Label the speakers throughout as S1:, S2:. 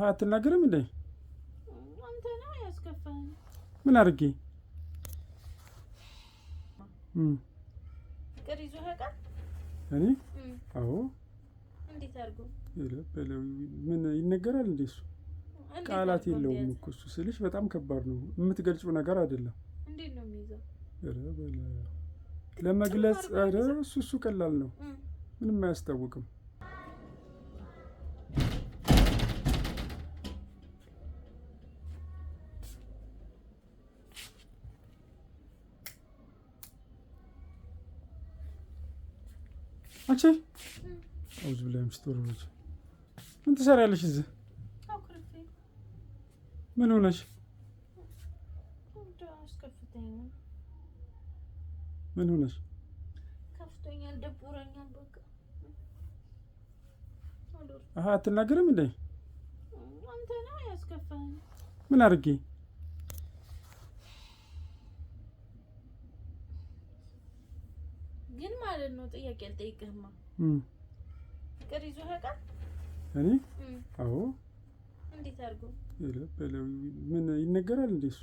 S1: አትናገርም እንዴ?
S2: አንተ ነህ ያስከፋኝ።
S1: ምን አድርጌ?
S2: ፍቅር ይዞ ያውቃል?
S1: እኔ? አዎ።
S2: እንዴት አድርጎ?
S1: ምን ይነገራል እንዴ? እሱ ቃላት የለውም እኮ እሱ ስልሽ በጣም ከባድ ነው። የምትገልጪው ነገር አይደለም።
S2: እንዴት ነው የሚይዘው?
S1: ለመግለጽ እሱ ቀላል ነው። ምንም አያስታውቅም። አንቺ አውዝ ብላም ስትወርጂ ምን ትሰሪያለሽ እዚህ? ምን ሆነሽ? ምን ሆነሽ?
S2: ከፍቶኛል፣ ደብሮኛል። በቃ
S1: አትናገርም እንዴ?
S2: አንተ ነህ ያስከፋኝ።
S1: ምን አድርጌ?
S2: ግን ማለት ነው ጥያቄ አልጠይቅህማ። ፍቅር ይዞ ያውቃል?
S1: እኔ? አዎ።
S2: እንዴት አድርጎ?
S1: ምን ይነገራል እንዴ? እሱ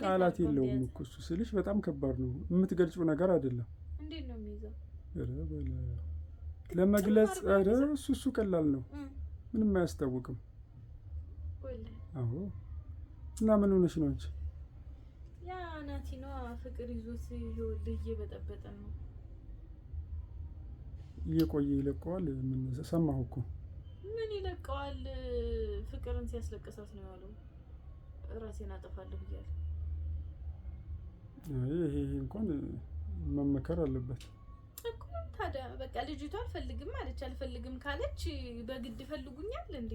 S1: ቃላት የለውም እኮ እሱ ስልሽ በጣም ከባድ ነው። የምትገልጪው ነገር አይደለም።
S2: እንዴት ነው የሚይዘው?
S1: ለመግለጽ እሱ ቀላል ነው። ምንም አያስታውቅም። አዎ። እና ምን ሆነሽ ነው አንቺ?
S2: ያ ናቲ ነው ፍቅር ይዞት ይኸውልህ እየበጠበጠ ነው።
S1: እየቆየ ይለቀዋል። ምን ሰማሁ እኮ።
S2: ምን ይለቀዋል? ፍቅርን ሲያስለቅሳት ነው ያለው። ራሴን አጠፋለሁ እያለ
S1: ይሄ እንኳን መመከር አለበት
S2: እኮ። ታዲያ በቃ ልጅቷ አልፈልግም አለች። አልፈልግም ካለች በግድ ፈልጉኛል እንዴ?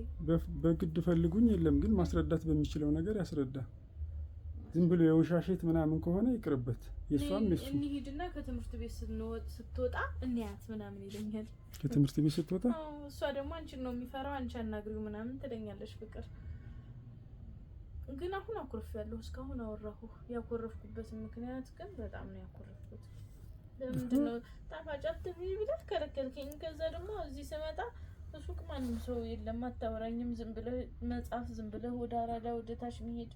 S1: በግድ ፈልጉኝ የለም፣ ግን ማስረዳት በሚችለው ነገር ያስረዳ። ዝም ብሎ የውሻሸት ምናምን ከሆነ ይቅርበት። የሷም የሱ
S2: እንሂድና ከትምህርት ቤት ስትወጣ እንያት ምናምን ይለኛል።
S1: ከትምህርት ቤት ስትወጣ?
S2: አዎ። እሷ ደግሞ አንቺን ነው የሚፈራው፣ አንቺ አናግሪው ምናምን ትለኛለች ፍቅር። ግን አሁን አኩርፌያለሁ። እስካሁን አወራሁ። ያኮረፍኩበት ምክንያት ግን በጣም ነው ያኮረፍኩት። ለምንድን ነው ጣፋጭ አትብይ ብለህ ከለከልከኝ? ከዛ ደግሞ እዚህ ስመጣ ሱቅ ማንም ሰው የለም፣ አታወራኝም። ዝም ብለህ መጻፍ፣ ዝም ብለህ ወደ አራዳ ወደ ታች መሄድ።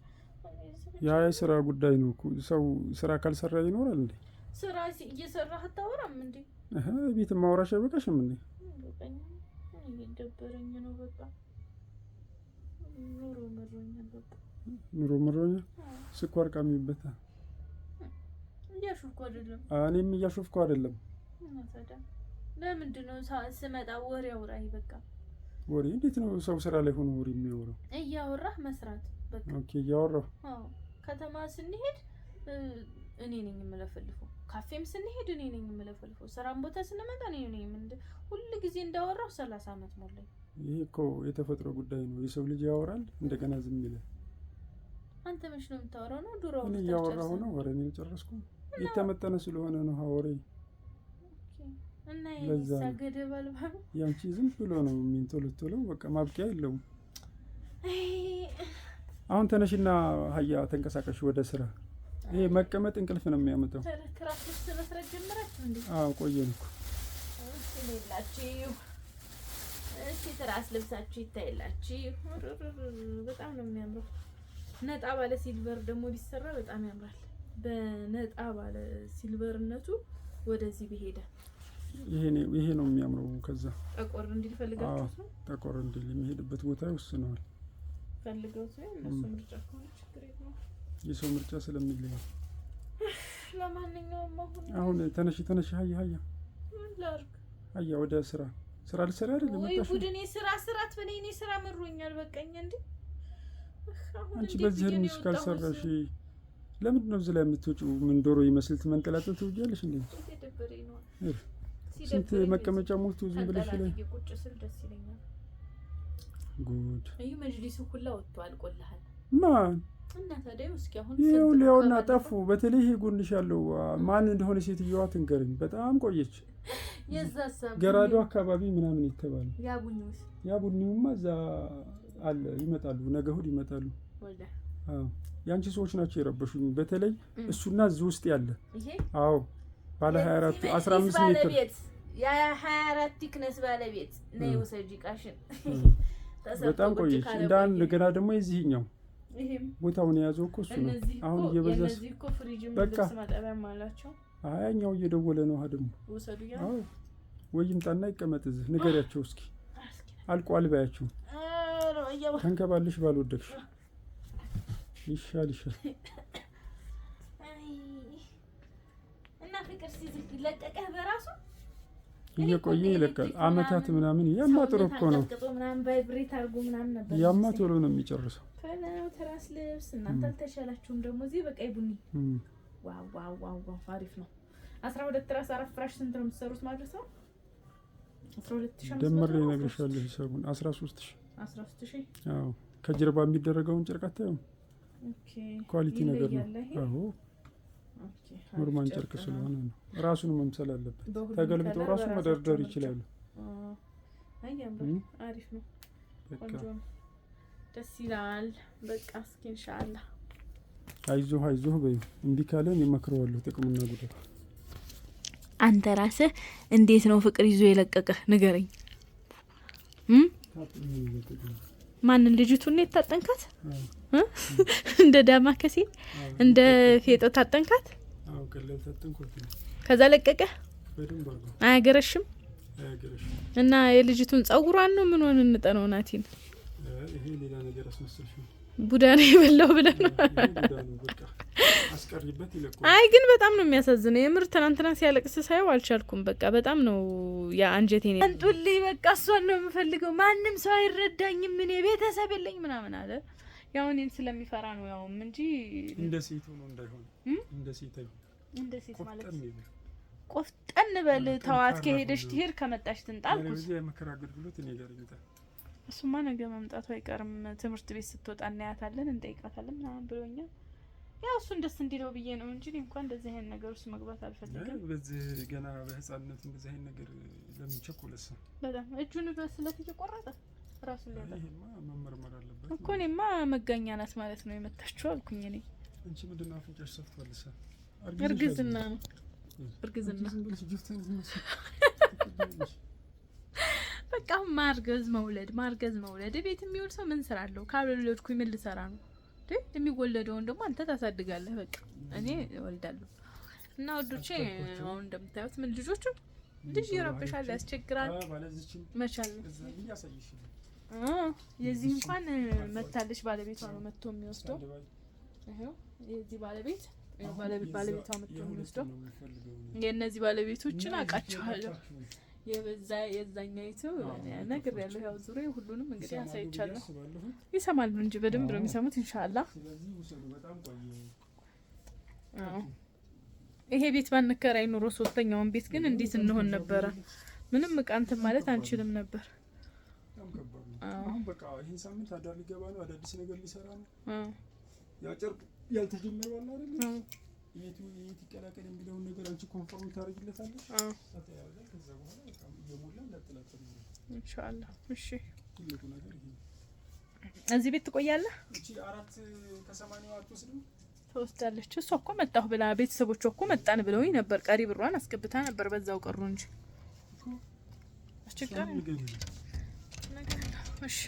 S1: ያ የስራ ጉዳይ ነው እኮ። ሰው ስራ ካልሰራ ይኖራል እንዴ?
S2: ስራ እየሰራህ አታወራም እንዴ?
S1: ቤት ማውራሽ አይበቃሽም እንዴ?
S2: በቃኝ። እየደበረኝ ነው በቃ። ኑሮ መሮኛል በቃ።
S1: ኑሮ መሮኛል። ስኳር ቃሚበት።
S2: እያሾፍኩ አይደለም።
S1: እኔም እያሾፍኩ አይደለም።
S2: ታዲያ ለምንድን ነው ስመጣ ወሬ አውራኝ? በቃ
S1: ወሬ እንዴት ነው ሰው ስራ ላይ ሆኖ ወሬ የሚያወራው?
S2: እያወራህ መስራት በቃ።
S1: ኦኬ፣ እያወራሁ።
S2: አዎ። ከተማ ስንሄድ እኔ ነኝ የምለፈልፈው። ካፌም ስንሄድ እኔ ነኝ የምለፈልፈው። ስራም ቦታ ስንመጣ እኔ ነኝ ሁሉ ጊዜ እንዳወራሁ 30 አመት ሞላኝ። ይሄ
S1: እኮ የተፈጥሮ ጉዳይ ነው። የሰው ልጅ ያወራል እንደገና ዝም ይላል።
S2: አንተ መች ነው የምታወራው? ነው ድሮ
S1: እኔ እያወራሁ ነው። ወሬ ነው ጨረስኩ። የተመጠነ ስለሆነ ነው ወሬ።
S2: እና የሳ ገደብ አልባ
S1: ያንቺ ዝም ብሎ ነው የሚንቶለቶለው። በቃ ማብቂያ የለውም። አሁን ተነሽና ሀያ ተንቀሳቀሽ ወደ ስራ። ይሄ መቀመጥ እንቅልፍ ነው የሚያመጣው።
S2: ክራፍት መስራት ጀመራችሁ እንዴ?
S1: አዎ ቆየን እኮ።
S2: ሌላችሁ ትራስ ልብሳችሁ ይታይላችሁ። በጣም ነው የሚያምረው። ነጣ ባለ ሲልቨር ደግሞ ቢሰራ በጣም ያምራል። በነጣ ባለ ሲልቨርነቱ ወደዚህ ቢሄደ
S1: ይሄ ነው የሚያምረው። ከዛ
S2: ጠቆር እንዲል ፈልጋችሁ ነው?
S1: ጠቆር እንዲል የሚሄድበት ቦታ ይወስነዋል።
S2: ፈልገው ነው እነሱ ምርጫ ከሆነ ችግር የለውም።
S1: የሰው ምርጫ ስለሚለይ።
S2: ለማንኛውም
S1: አሁን ተነሽ ሀያ
S2: ምን ላድርግ?
S1: ሀያ ወደ ስራ ልሰራ አይደል
S2: ወይ ቡድኔ ስራት በኔ ስራ መሮኛል። በቃኝ እንዴ
S1: አንቺ በዚህ እርምሽ ካልሰራሽ ለምንድን ነው እዚህ ላይ የምትወጪው? ምን ዶሮ ይመስል ትመንጠላጠል ትውጃለሽ እንዴ?
S2: ሲደብረኝ ነው።
S1: ስንት መቀመጫ ሞልቶ ዝም ብለሽ ላይ
S2: ቁጭ ስል ደስ ይለኛል።
S1: ጉድ
S2: እዩ መጅሊሱ ሁላ ወጥቷል። ቆልሃል
S1: ማን
S2: እና ታዲያ እስኪ አሁን
S1: ይኸውልህና ጠፉ። በተለይ ይሄ ጎንሽ ያለው ማን እንደሆነ ሴትዮዋ ትንገረኝ። በጣም ቆየች።
S2: የዛሳ
S1: ገራዶ አካባቢ ምናምን ይተባል።
S2: ያ
S1: ቡኒውማ እዛ አለ። ይመጣሉ፣ ነገ እሑድ ይመጣሉ። አዎ ያንቺ ሰዎች ናቸው የረበሹኝ። በተለይ እሱና እዚህ ውስጥ ያለ አዎ ባለ 24 15 ሜትር
S2: ያ 24 ቲክነስ ባለቤት ነው። ወሰጂ ቃሽን
S1: በጣም ቆየች። እንዳን እንደገና ደግሞ የዚህኛው ቦታውን የያዘው እኮ እሱ ነው። አሁን እየበዛስ በቃ አያኛው እየደወለ ነው። ደግሞ አዎ ወይ ይምጣና ይቀመጥ እዚህ ንገሪያቸው እስኪ አልቋል በያቸው። ተንከባልሽ ባልወደቅሽ ይሻል
S2: እና ፍቅር ሲዝግ ለቀቀህ በራሱ
S1: እየቆየ ይለቃል። አመታት ምናምን ያማ ጥሩ እኮ ነው።
S2: ምናምን ቫይብሬት አድርጎ ምናምን ነበር።
S1: ያማ ቶሎ ነው የሚጨርሰው።
S2: ትራስ ልብስ እናንተ አልተሻላችሁም ደግሞ እዚህ በቀይ ቡኒ ዋው ዋው ዋው አሪፍ ነው። 12 ትራስ 4 ፍራሽ ስንት ነው የምትሰሩት ማለት ነው? 12000
S1: ደምሬ እነግርሻለሁ ሂሳቡን 13000 አዎ ከጀርባ የሚደረገውን ጨርቅ አታዩም? ኦኬ ኳሊቲ ነገር ነው። አዎ ኦኬ ኖርማል ጨርቅ ስለሆነ ነው። ራሱን መምሰል አለበት። ተገልብጦ ራሱ መደርደር ይችላሉ።
S2: አሪፍ ነው። ቆንጆ ደስ ይላል። በቃ እስኪ ኢንሻአላህ
S1: አይዞህ በይ። እምቢ ካለን ይመክረዋለሁ ጥቅሙና ጉዳቱ።
S2: አንተ ራስህ እንዴት ነው ፍቅር ይዞ የለቀቀህ ንገረኝ። ማንን ልጅቱን ነው የታጠንካት? እንደ ዳማ ከሴ እንደ ፌጦ ታጠንካት?
S1: አዎ ከለ ታጠንኩት።
S2: ከዛ ለቀቀ? አያገረሽም? እና የልጅቱን ጸጉሯን ነው ምን ሆነ እንጠነው ናቲን?
S1: ይሄ ሌላ ነገር አስመስልሽ
S2: ቡዳ ነው የበላው ብለህ ነው?
S1: አስቀርይበት ይለቁ።
S2: አይ ግን በጣም ነው የሚያሳዝነው የምር። ትናንትና ሲያለቅስ ሳይው አልቻልኩም። በቃ በጣም ነው ያ አንጀቴን አንጡልኝ። በቃ እሷን ነው የምፈልገው። ማንም ሰው አይረዳኝም፣ እኔ ቤተሰብ የለኝ ምናምን አለ። ያው እኔን ስለሚፈራ ነው ያውም እንጂ
S1: እንደ ሴት ሆኖ እንዳይሆን እንደ ሴት ማለት
S2: ቆፍጠን በል ተዋት። ከሄደሽ ትሄድ ከመጣሽ ትንጣልኩ።
S1: ለዚህ የመከራ አገልግሎት እኔ ጋር ይመጣል።
S2: እሱማ ነገ መምጣቱ አይቀርም። ትምህርት ቤት ስትወጣ እናያታለን፣ እንጠይቃታለን ምናምን ብሎኛል። ያው እሱን ደስ እንዲለው ብዬ ነው እንጂ እንኳን እንደዚህ አይነት ነገር ውስጥ መግባት አልፈልግም።
S1: በዚህ ገና በህፃንነት እንደዚህ አይነት ነገር ለምን ቸኮለስ?
S2: በጣም እጁን በስለት እየቆረጠ ራሱ ላይ
S1: ይሄማ መመርመር አለበት
S2: እኮ። እኔማ መጋኛ ናት ማለት ነው የመታችው አልኩኝ። እኔ
S1: አንቺ ምንድነው አፍንጫሽ ሰፍቷልሳ?
S2: እርግዝና ነው በቃ ማርገዝ መውለድ ቤት የሚውል ሰው ምን ስራ አለው? ካልወለድኩኝ ምን ልሰራ ነው? የሚወለደውን ደግሞ አንተ ታሳድጋለህ። በቃ እኔ እወልዳለሁ። እና ወዶቼ አሁን እንደምታዩት ምን ልጆቹ ልጅ ይረብሻል፣ ያስቸግራል። መቻል የዚህ እንኳን መታለች ባለቤቷ ነው መጥቶ የሚወስደው። ይሄው የዚህ ባለቤቷ መጥቶ የሚወስደው። የእነዚህ ባለቤቶችን አውቃቸዋለሁ። የዛኛይቱ ነገር ያለው ያው ዙሪያ ሁሉንም እንግዲህ አሳይቻለሁ። ይሰማሉ እንጂ በደንብ ነው የሚሰሙት ኢንሻአላህ። ይሄ ቤት ባንከራይ ኑሮ ሶስተኛውን ቤት ግን እንዴት እንሆን ነበረ? ምንም ቃንት ማለት አንችልም ነበር።
S1: አሁን በቃ ይሄን ሳምንት አዳር ሊገባ ነው፣ አዳዲስ ነገር ሊሰራ ነው። ያ ጨርቅ ያልተጀመረው አለ አይደል? የቱ ይቀላቀል የሚለውን ነገር አንቺ ኮንፈርም ታደርጊለታለሽ። አታያለሽ። ከዛ በኋላ በቃ እየሞላ ለጥላጥል ነው ኢንሻአላህ። እሺ ትልቁ ነገር ይሄ። እዚህ ቤት ትቆያለህ? እቺ 4 ከ80 አትወስድም? ትወስዳለች። እሷ እኮ መጣሁ ብላ ቤተሰቦቿ እኮ መጣን ብለውኝ ነበር። ቀሪ ብሯን አስገብታ ነበር፣ በዛው ቀሩ እንጂ አስቸጋሪ ነገር። እሺ